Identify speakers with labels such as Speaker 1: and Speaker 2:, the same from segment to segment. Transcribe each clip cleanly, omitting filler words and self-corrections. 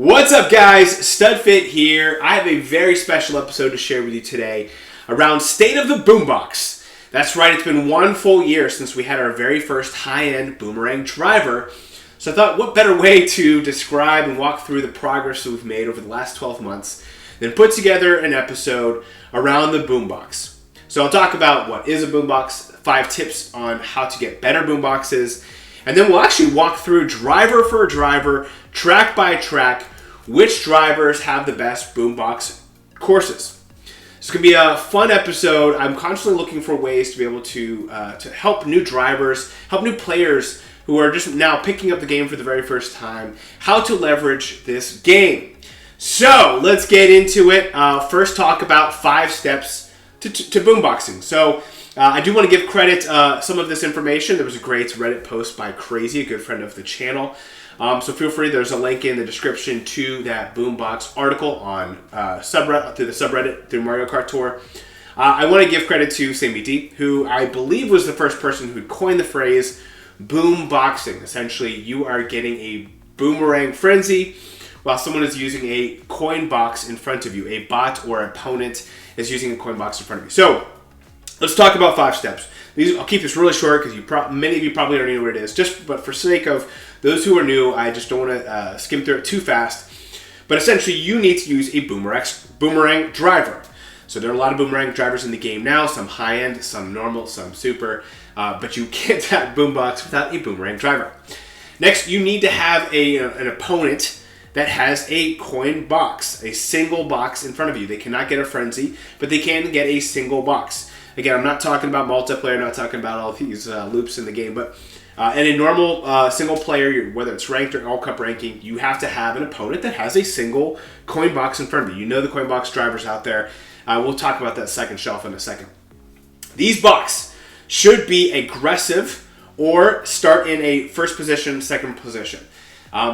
Speaker 1: What's up, guys? Studfit here. I have a very special episode to share with you today around State of the Boombox. That's right, it's been 1 full year since we had our very first high-end boomerang driver. So I thought, what better way to describe and walk through the progress that we've made over the last 12 months than put together an episode around the boombox. So I'll talk about what is a boombox, 5 tips on how to get better boomboxes, and then we'll actually walk through driver for driver, track by track, which drivers have the best boombox courses. It's going to be a fun episode. I'm constantly looking for ways to be able to help new drivers, help new players who are just now picking up the game for the very first time, how to leverage this game. So let's get into it. First, talk about 5 steps to boomboxing. So I do want to give credit some of this information. There was a great Reddit post by Crazy, a good friend of the channel. So feel free, there's a link in the description to that Boombox article on subreddit, through the subreddit, through Mario Kart Tour. I want to give credit to Sammy D, who I believe was the first person who coined the phrase boomboxing. Essentially, you are getting a boomerang frenzy while someone is using a coin box in front of you. A bot or opponent is using a coin box in front of you. So let's talk about 5 steps. I'll keep this really short because many of you probably already know what it is. But for sake of those who are new, I just don't want to skim through it too fast. But essentially, you need to use a boomerang driver. So there are a lot of boomerang drivers in the game now. Some high-end, some normal, some super. But you can't have boombox without a boomerang driver. Next, you need to have an opponent that has a coin box, a single box in front of you. They cannot get a frenzy, but they can get a single box. Again, I'm not talking about multiplayer, not talking about all these loops in the game, but in a normal single player, whether it's ranked or all cup ranking, you have to have an opponent that has a single coin box in front of you. You know the coin box drivers out there. We'll talk about that second shelf in a second. These box should be aggressive or start in a first position, second position.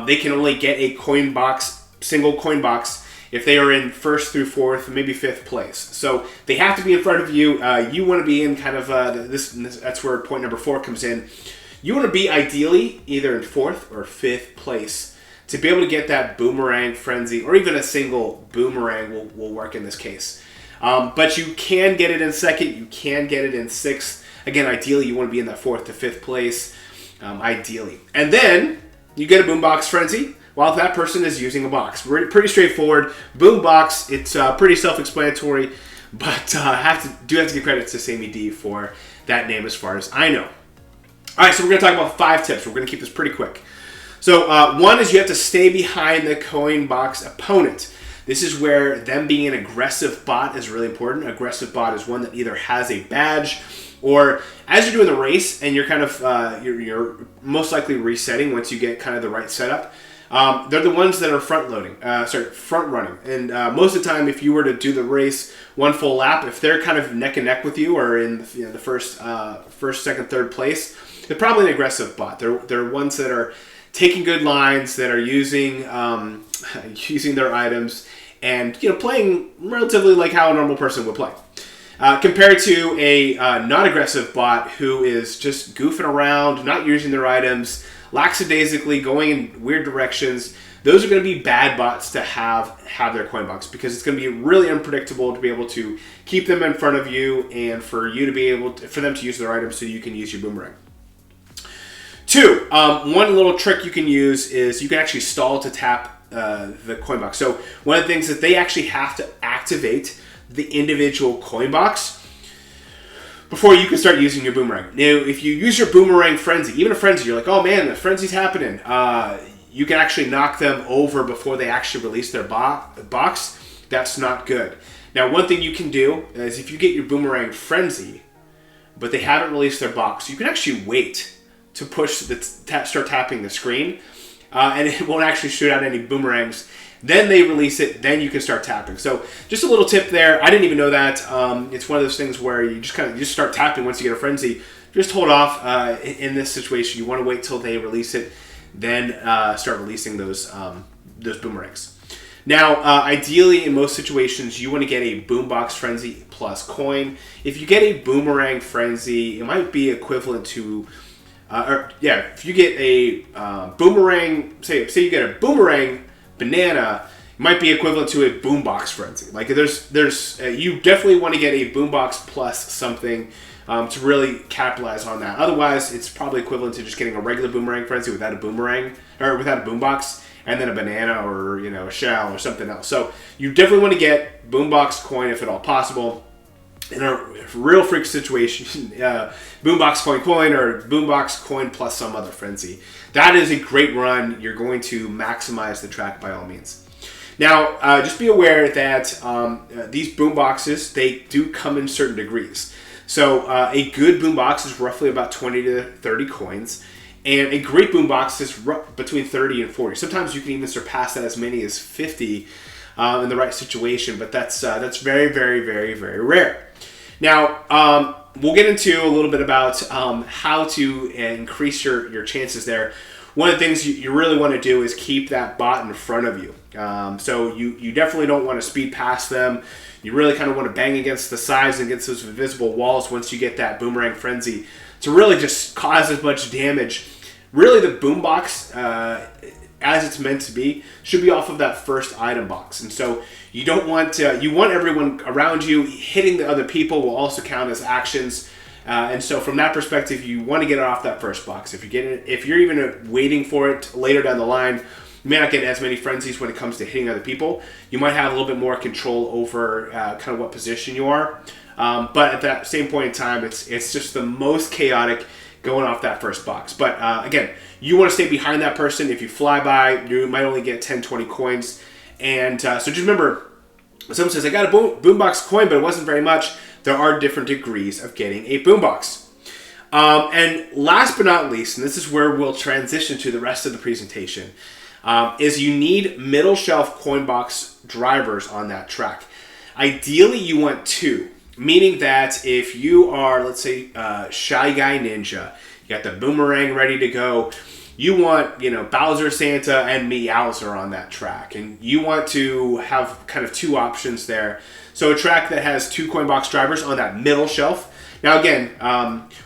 Speaker 1: They can only get a coin box, single coin box, if they are in 1st through 4th, maybe 5th place. So they have to be in front of you. You want to be in kind of that's where point number 4 comes in. You want to be ideally either in 4th or 5th place to be able to get that boomerang frenzy, or even a single boomerang will work in this case. But you can get it in 2nd. You can get it in 6th. Again, ideally, you want to be in that 4th to 5th place, ideally. And then you get a boombox frenzy while that person is using a box. Pretty straightforward. Boombox, it's pretty self-explanatory, but I have to give credit to Sammy D for that name as far as I know. All right, so we're going to talk about 5 tips. We're going to keep this pretty quick. So 1 is you have to stay behind the coin box opponent. This is where them being an aggressive bot is really important. Aggressive bot is one that either has a badge, or as you're doing the race and you're kind of you're most likely resetting once you get kind of the right setup. They're the ones that are front running. And most of the time, if you were to do the race 1 full lap, if they're kind of neck and neck with you or in the first, 2nd, 3rd place, they're probably an aggressive bot. They're ones that are taking good lines, that are using their items, and playing relatively like how a normal person would play. Compared to a non-aggressive bot who is just goofing around, not using their items, lackadaisically going in weird directions. Those are going to be bad bots to have their coin box, because it's going to be really unpredictable to be able to keep them in front of you and for you to be able to, for them to use their items so you can use your boomerang. 2, one little trick you can use is you can actually stall to tap the coin box. So one of the things that they actually have to activate the individual coin box before you can start using your boomerang. Now, if you use your boomerang frenzy, even a frenzy, you're like, oh man, the frenzy's happening. You can actually knock them over before they actually release their box. That's not good. Now, one thing you can do is if you get your boomerang frenzy, but they haven't released their box, you can actually wait to start tapping the screen, and it won't actually shoot out any boomerangs. Then they release it, then you can start tapping. So just a little tip there. I didn't even know that. It's one of those things where you just start tapping once you get a frenzy. Just hold off in this situation. You want to wait till they release it, then start releasing those boomerangs. Now, ideally, in most situations, you want to get a boombox frenzy plus coin. If you get a boomerang frenzy, it might be equivalent to if you get a boomerang, say you get a boomerang banana might be equivalent to a boombox frenzy. Like there's you definitely want to get a boombox plus something to really capitalize on that. Otherwise, it's probably equivalent to just getting a regular boomerang frenzy without a boomerang or without a boombox, and then a banana or a shell or something else. So you definitely want to get boombox coin if at all possible. In a real freak situation, boombox coin or boombox coin plus some other frenzy. That is a great run. You're going to maximize the track by all means. Now, just be aware that these boomboxes, they do come in certain degrees. So a good boombox is roughly about 20 to 30 coins. And a great boombox is between 30 and 40. Sometimes you can even surpass that as many as 50 in the right situation, but that's very, very, very, very rare. Now, we'll get into a little bit about how to increase your chances there. One of the things you really want to do is keep that bot in front of you. So you definitely don't want to speed past them. You really kind of want to bang against the sides and against those invisible walls once you get that boomerang frenzy to really just cause as much damage. Really, the boombox, as it's meant to be, should be off of that first item box. And so you don't want you want everyone around you hitting the other people will also count as actions. And so from that perspective, you want to get it off that first box. If you're even waiting for it later down the line, you may not get as many frenzies when it comes to hitting other people. You might have a little bit more control over kind of what position you are. But at that same point in time, it's just the most chaotic going off that first box. But again, you want to stay behind that person. If you fly by, you might only get 10, 20 coins. And so just remember, someone says, I got a boombox coin, but it wasn't very much. There are different degrees of getting a boombox. And last but not least, and this is where we'll transition to the rest of the presentation, is you need middle shelf coin box drivers on that track. Ideally, you want two. Meaning that if you are, let's say, Shy Guy Ninja, you got the boomerang ready to go, you want, Bowser, Santa, and Meowser on that track. And you want to have kind of two options there. So a track that has two coin box drivers on that middle shelf. Now again,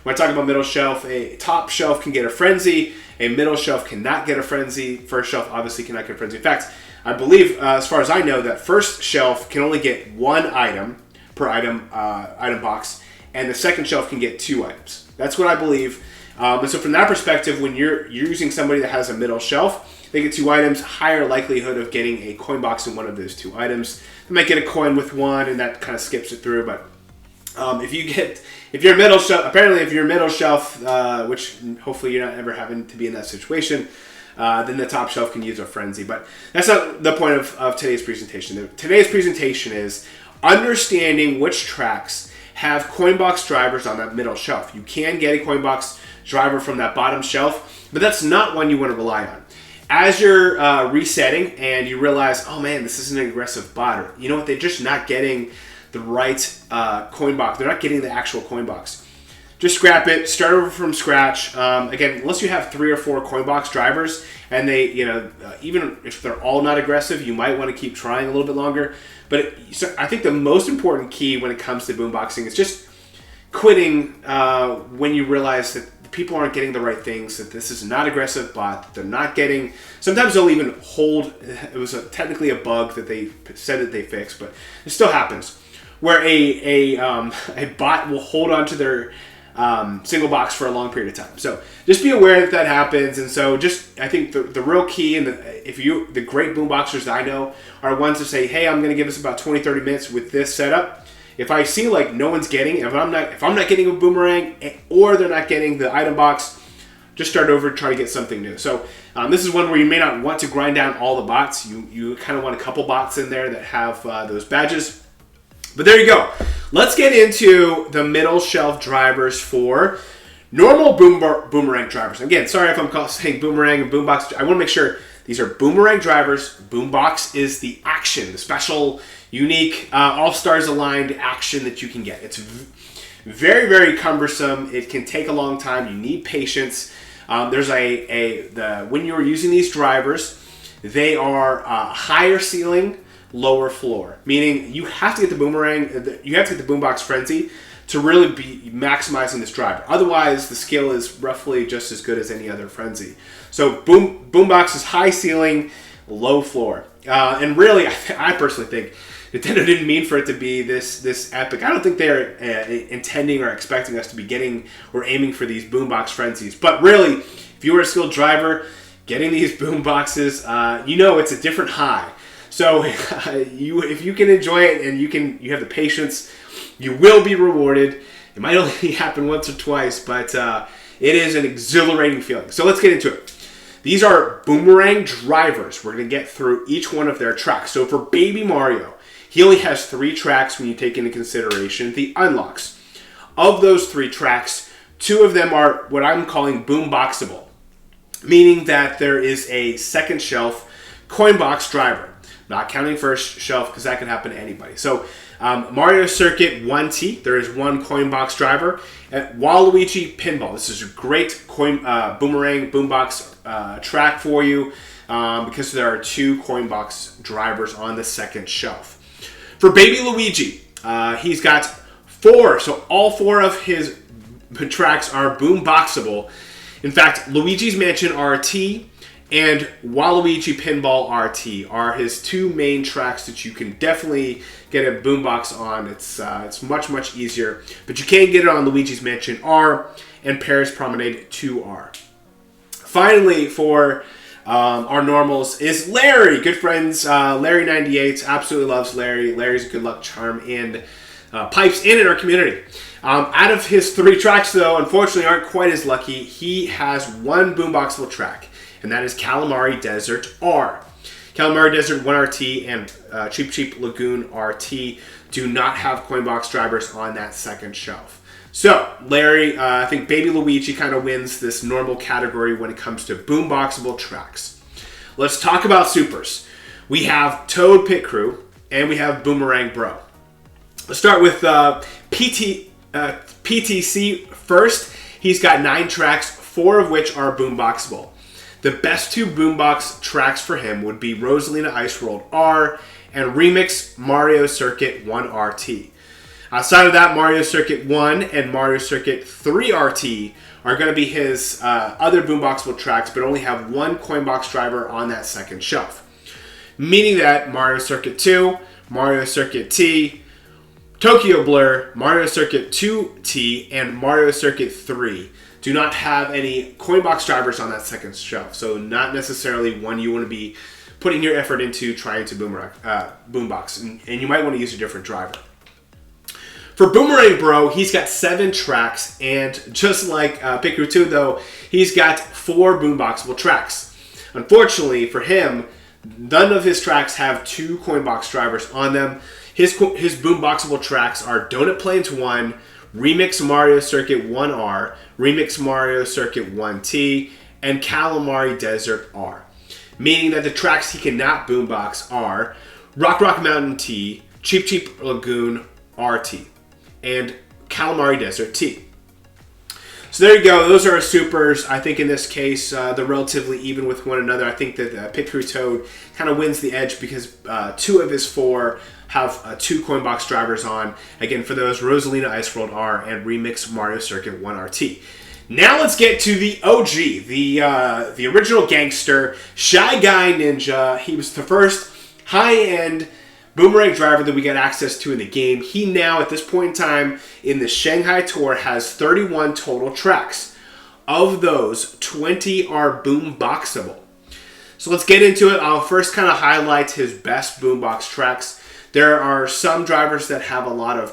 Speaker 1: when I talk about middle shelf, a top shelf can get a frenzy, a middle shelf cannot get a frenzy, first shelf obviously cannot get a frenzy. In fact, I believe, as far as I know, that first shelf can only get one item per item box, and the second shelf can get two items. That's what I believe. And so from that perspective, when you're using somebody that has a middle shelf, they get two items, higher likelihood of getting a coin box in one of those two items. They might get a coin with one, and that kind of skips it through. But if you're middle shelf, apparently if you're middle shelf, which hopefully you're not ever having to be in that situation, then the top shelf can use a frenzy. But that's not the point of today's presentation. Today's presentation is understanding which tracks have coin box drivers on that middle shelf. You can get a coin box driver from that bottom shelf, but that's not one you want to rely on. As you're resetting and you realize, oh man, this is an aggressive bot, or you know what, they're just not getting the right coin box. They're not getting the actual coin box. Just scrap it, start over from scratch. Again, unless you have 3 or 4 coin box drivers, and they, even if they're all not aggressive, you might want to keep trying a little bit longer. But so I think the most important key when it comes to boomboxing is just quitting when you realize that people aren't getting the right things, that this is not aggressive bot, that they're not getting, sometimes they'll even hold, it was technically a bug that they said that they fixed, but it still happens, where a bot will hold on to their single box for a long period of time. So just be aware that happens. And so I think the real key, and the great boomboxers that I know are ones that say, hey, I'm going to give us about 20, 30 minutes with this setup. If I see like no one's getting, if I'm not getting a boomerang or they're not getting the item box, just start over and try to get something new. So this is one where you may not want to grind down all the bots. You kind of want a couple bots in there that have those badges. But there you go. Let's get into the middle shelf drivers for normal boomerang drivers. Again, sorry if I'm saying boomerang and boombox. I want to make sure these are boomerang drivers. Boombox is the action, the special, unique, all-stars aligned action that you can get. It's very, very cumbersome. It can take a long time. You need patience. There's when you're using these drivers, they are higher ceiling, lower floor, meaning you have to get the boomerang, you have to get the boombox frenzy to really be maximizing this driver. Otherwise, the skill is roughly just as good as any other frenzy. So boombox is high ceiling, low floor. And really, I personally think Nintendo didn't mean for it to be this epic. I don't think they're intending or expecting us to be getting or aiming for these boombox frenzies. But really, if you were a skilled driver, getting these boomboxes, it's a different high. So if you can enjoy it and you have the patience, you will be rewarded. It might only happen once or twice, but it is an exhilarating feeling. So let's get into it. These are boomerang drivers. We're going to get through each one of their tracks. So for Baby Mario, he only has 3 tracks when you take into consideration the unlocks. Of those 3 tracks, 2 of them are what I'm calling boomboxable, meaning that there is a second shelf coin box driver. Not counting first shelf because that can happen to anybody. So Mario Circuit 1T, there is 1 coin box driver. At Waluigi Pinball, this is a great boomerang boombox track for you because there are 2 coin box drivers on the second shelf. For Baby Luigi, he's got 4, so all 4 of his tracks are boomboxable. In fact, Luigi's Mansion RT and Waluigi Pinball RT are his 2 main tracks that you can definitely get a boombox on. It's much easier, but you can get it on Luigi's Mansion R and Paris Promenade 2R. Finally, for our normals is Larry. Good friends, Larry98 absolutely loves Larry. Larry's a good luck charm and pipes in our community. Out of his 3 tracks, though, unfortunately aren't quite as lucky. He has 1 boomboxable track, and that is Calamari Desert R. Calamari Desert 1RT and Cheep Cheep Lagoon RT do not have coin box drivers on that second shelf. So, Larry, I think Baby Luigi kind of wins this normal category when it comes to boomboxable tracks. Let's talk about supers. We have Toad Pit Crew, and we have Boomerang Bro. Let's start with PTC first. He's got 9 tracks, 4 of which are boomboxable. The best 2 boombox tracks for him would be Rosalina Ice World R and Remix Mario Circuit 1 RT. Outside of that, Mario Circuit 1 and Mario Circuit 3 RT are going to be his other boomboxable tracks, but only have 1 coin box driver on that second shelf. Meaning that Mario Circuit 2, Mario Circuit T, Tokyo Blur, Mario Circuit 2T, and Mario Circuit 3 do not have any coin box drivers on that second shelf. So not necessarily one you want to be putting your effort into trying to boombox. And you might want to use a different driver. For Boomerang Bro, he's got 7 tracks, and just like Pickeroo 2, though, he's got 4 boomboxable tracks. Unfortunately for him, none of his tracks have 2 coin box drivers on them. His boomboxable tracks are Donut Plains 1, Remix Mario Circuit 1R, Remix Mario Circuit 1T, and Calamari Desert R. Meaning that the tracks he cannot boombox are Rock Rock Mountain T, Cheep Cheep Lagoon RT, and Calamari Desert T. So there you go. Those are our supers. I think in this case, they're relatively even with one another. I think that Pit Crew Toad kind of wins the edge because 2 of his 4 have 2 coin box drivers on. Again, for those, Rosalina Ice World R and Remix Mario Circuit 1 RT. Now let's get to the OG, the original gangster, Shy Guy Ninja. He was the first high-end boomerang driver that we got access to in the game. He now, at this point in time, in the Shanghai Tour, has 31 total tracks. Of those, 20 are boomboxable. So let's get into it. I'll first kind of highlight his best boombox tracks. There are some drivers that have a lot of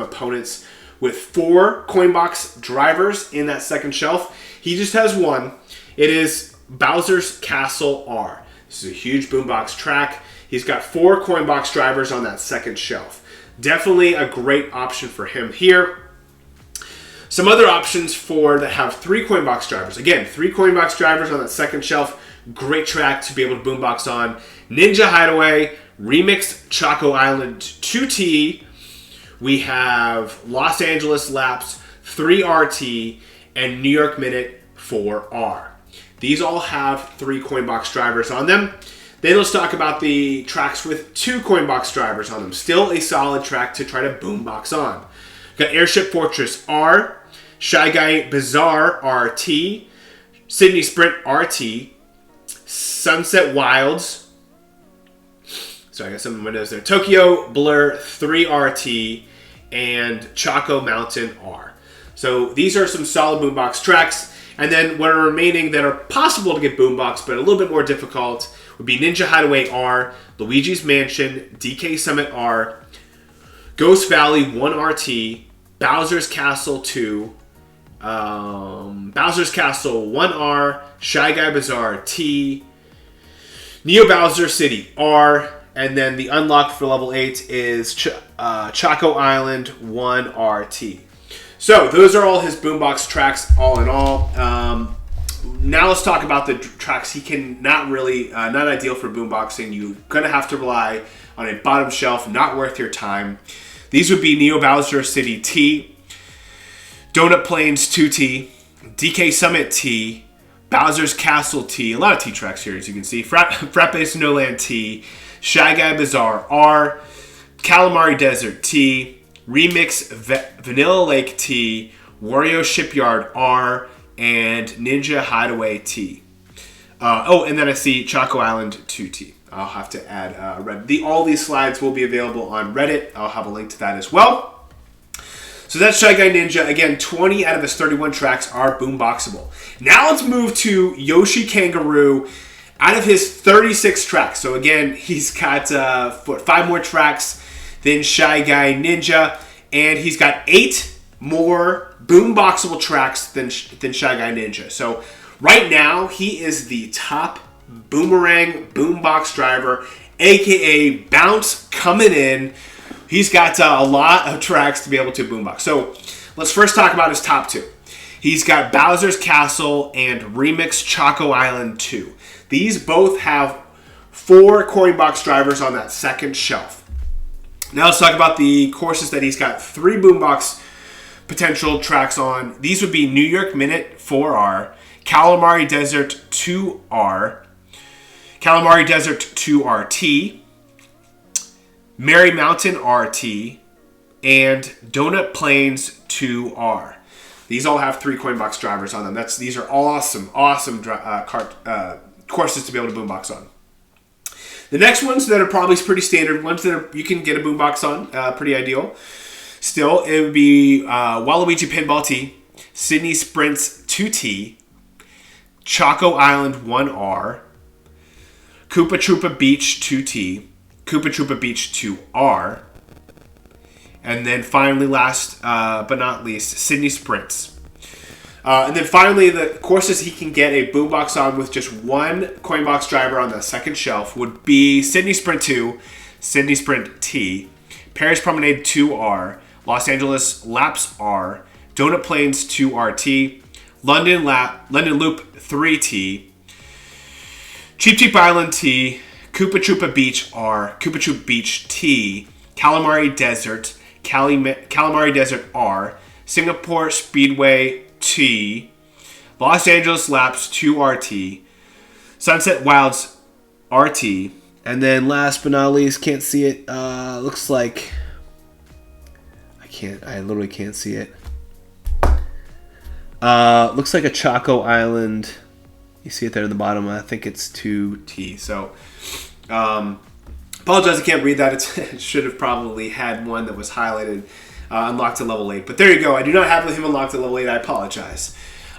Speaker 1: opponents with 4 coin box drivers in that second shelf. He just has 1. It is Bowser's Castle R. This is a huge boombox track. He's got 4 coin box drivers on that second shelf. Definitely a great option for him here. Some other options that have 3 coin box drivers. Again, 3 coin box drivers on that second shelf. Great track to be able to boombox on. Ninja Hideaway, Remix Choco Island 2T. We have Los Angeles Laps 3RT and New York Minute 4R. These all have 3 coin box drivers on them. Then let's talk about the tracks with 2 coin box drivers on them. Still a solid track to try to boombox on. We've got Airship Fortress R, Shy Guy Bazaar RT, Sydney Sprint RT, Sunset Wilds. Sorry, I got some of my notes there. Tokyo Blur 3RT and Choco Mountain R. So these are some solid Boombox tracks. And then what are remaining that are possible to get Boombox, but a little bit more difficult, would be Ninja Hideaway R, Luigi's Mansion, DK Summit R, Ghost Valley 1RT, Bowser's Castle 2, Bowser's Castle 1R, Shy Guy Bazaar T, Neo Bowser City R, and then the unlock for level 8 is Choco Island 1RT. So those are all his Boombox tracks, all in all. Now let's talk about the tracks he can not ideal for Boomboxing. You're gonna have to rely on a bottom shelf, not worth your time. These would be Neo Bowser City T, Donut Plains 2T, DK Summit T, Bowser's Castle T, a lot of T tracks here as you can see, Frappe Snowland T, Shy Guy Bazaar R, Calamari Desert T, Remix Vanilla Lake T, Wario Shipyard R, and Ninja Hideaway T. And then I see Choco Island 2T. I'll have to add Reddit. All these slides will be available on Reddit. I'll have a link to that as well. So that's Shy Guy Ninja. Again, 20 out of his 31 tracks are boomboxable. Now let's move to Yoshi Kangaroo. Out of his 36 tracks, so again, he's got 5 more tracks than Shy Guy Ninja, and he's got 8 more boomboxable tracks than Shy Guy Ninja. So right now, he is the top boomerang boombox driver, aka Bounce, coming in. He's got a lot of tracks to be able to boombox. So let's first talk about his top 2. He's got Bowser's Castle and Remix Choco Island 2. These both have 4 coin box drivers on that second shelf. Now let's talk about the courses that he's got 3 boombox potential tracks on. These would be New York Minute 4R, Calamari Desert 2R, Calamari Desert 2RT, Merry Mountain RT, and Donut Plains 2R. These all have 3 coin box drivers on them. These are awesome courses to be able to boombox on. The next ones that are probably pretty standard, ones that you can get a boombox on, pretty ideal. Still, it would be Waluigi Pinball T, Sydney Sprints 2T, Choco Island 1R, Koopa Troopa Beach 2T, Koopa Troopa Beach 2R, and then finally, last but not least, Sydney Sprints. And then finally, the courses he can get a boombox on with just 1 coin box driver on the second shelf would be Sydney Sprint 2, Sydney Sprint T, Paris Promenade 2R, Los Angeles Laps R, Donut Plains 2RT, London Loop 3T, Cheap Cheap Island T, Koopa Troopa Beach R, Koopa Troop Beach T, Calamari Desert, Calamari Desert R, Singapore Speedway T, Los Angeles Laps 2RT, Sunset Wilds RT, and then last but not least, can't see it, looks like, I literally can't see it. Looks like a Choco Island, you see it there in the bottom, I think it's 2T, so, apologize I can't read that, it should have probably had one that was highlighted, unlocked at level 8. But there you go. I do not have him unlocked at level 8. I apologize.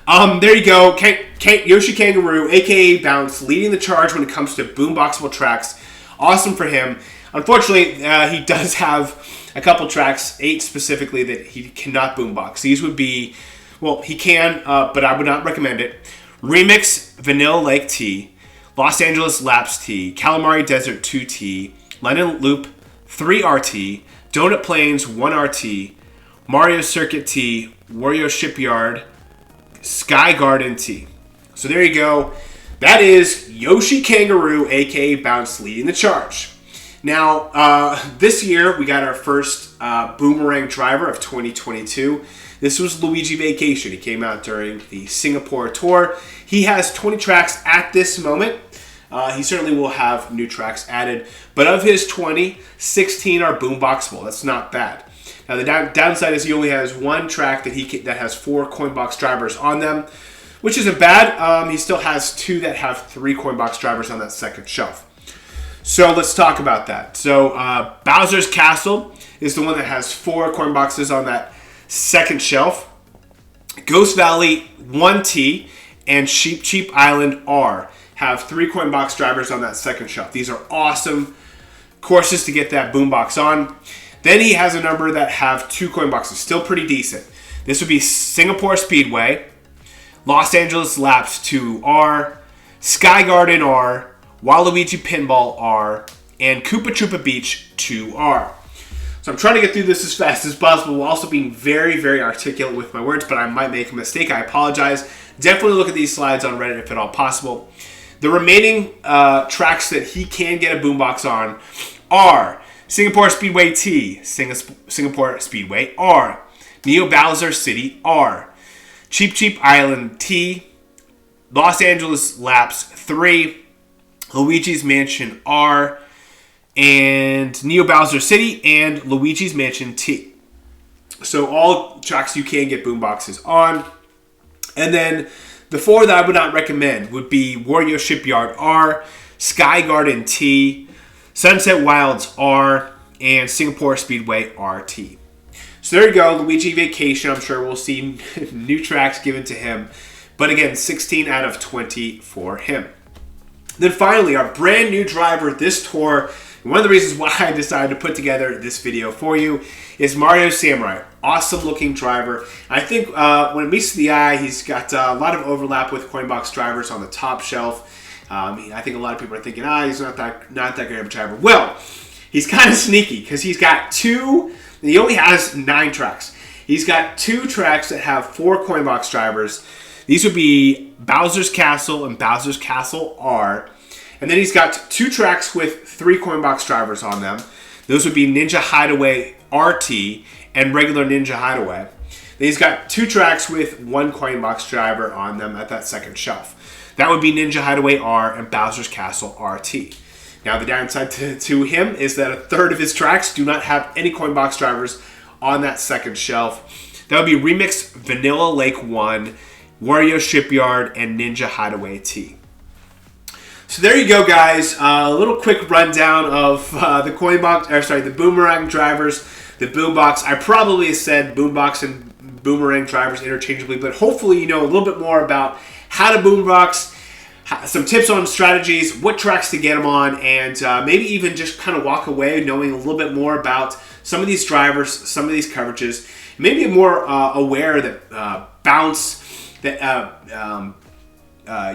Speaker 1: There you go. Yoshi Kangaroo, a.k.a. Bounce, leading the charge when it comes to boomboxable tracks. Awesome for him. Unfortunately, he does have a couple tracks, 8 specifically, that he cannot boombox. These would be, well, he can, but I would not recommend it. Remix Vanilla Lake T, Los Angeles Laps T, Calamari Desert 2T, London Loop 3RT, Donut Plains 1RT, Mario Circuit T, Wario Shipyard, Sky Garden T. So there you go. That is Yoshi Kangaroo, aka Bounce, leading the charge. Now, this year we got our first boomerang driver of 2022. This was Luigi Vacation. He came out during the Singapore tour. He has 20 tracks at this moment. He certainly will have new tracks added. But of his 20, 16 are boomboxable. That's not bad. Now the downside is he only has 1 track that has 4 coin box drivers on them. which isn't bad. He still has 2 that have 3 coin box drivers on that second shelf. So let's talk about that. So Bowser's Castle is the one that has 4 coin boxes on that second shelf. Ghost Valley 1T and Cheap Island R have 3 coin box drivers on that second shelf. These are awesome courses to get that boombox on. Then he has a number that have 2 coin boxes, still pretty decent. This would be Singapore Speedway, Los Angeles Laps 2R, Sky Garden R, Waluigi Pinball R, and Koopa Troopa Beach 2R. So I'm trying to get through this as fast as possible while also being very, very articulate with my words, but I might make a mistake. I apologize. Definitely look at these slides on Reddit if at all possible. The remaining tracks that he can get a boombox on are Singapore Speedway T, Singapore Speedway R, Neo Bowser City R, Cheap Island T, Los Angeles Laps 3, Luigi's Mansion R, and Neo Bowser City and Luigi's Mansion T. So all tracks you can get boomboxes on. And then the 4 that I would not recommend would be Wario Shipyard R, Sky Garden T, Sunset Wilds R, and Singapore Speedway RT. So there you go, Luigi Vacation. I'm sure we'll see new tracks given to him. But again, 16 out of 20 for him. Then finally, our brand new driver this tour, and one of the reasons why I decided to put together this video for you, is Mario Samurai. Awesome looking driver. I think when it meets the eye, he's got a lot of overlap with coin box drivers on the top shelf. I think a lot of people are thinking, he's not that great of a driver. Well, he's kind of sneaky because he's got 2. He only has 9 tracks. He's got 2 tracks that have 4 coin box drivers. These would be Bowser's Castle and Bowser's Castle R. And then he's got 2 tracks with 3 coin box drivers on them. Those would be Ninja Hideaway RT and regular Ninja Hideaway. Then he's got 2 tracks with 1 coin box driver on them at that second shelf. That would be Ninja Hideaway R and Bowser's Castle RT. Now the downside to him is that a third of his tracks do not have any coin box drivers on that second shelf. That would be Remix Vanilla Lake 1, Wario Shipyard, and Ninja Hideaway T. So there you go, guys. A little quick rundown of the boomerang drivers, the boombox. I probably said boombox and boomerang drivers interchangeably, but hopefully you know a little bit more about how to boombox, some tips on strategies, what tracks to get them on, and maybe even just kind of walk away knowing a little bit more about some of these drivers, some of these coverages. Maybe more aware that bounce, that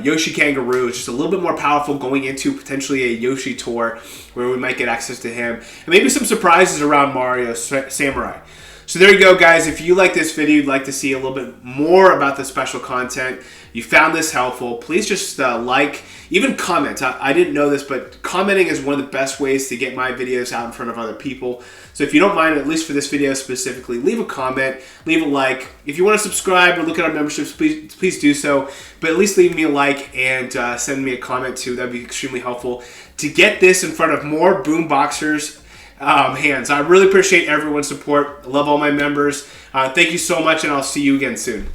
Speaker 1: Yoshi Kangaroo is just a little bit more powerful going into potentially a Yoshi tour where we might get access to him. And maybe some surprises around Mario Samurai. So there you go, guys. If you like this video, you'd like to see a little bit more about the special content, you found this helpful, please just like, even comment. I didn't know this, but commenting is one of the best ways to get my videos out in front of other people. So if you don't mind, at least for this video specifically, leave a comment, leave a like. If you want to subscribe or look at our memberships, please do so. But at least leave me a like and send me a comment too. That would be extremely helpful to get this in front of more boomboxers' hands. I really appreciate everyone's support. I love all my members. Thank you so much, and I'll see you again soon.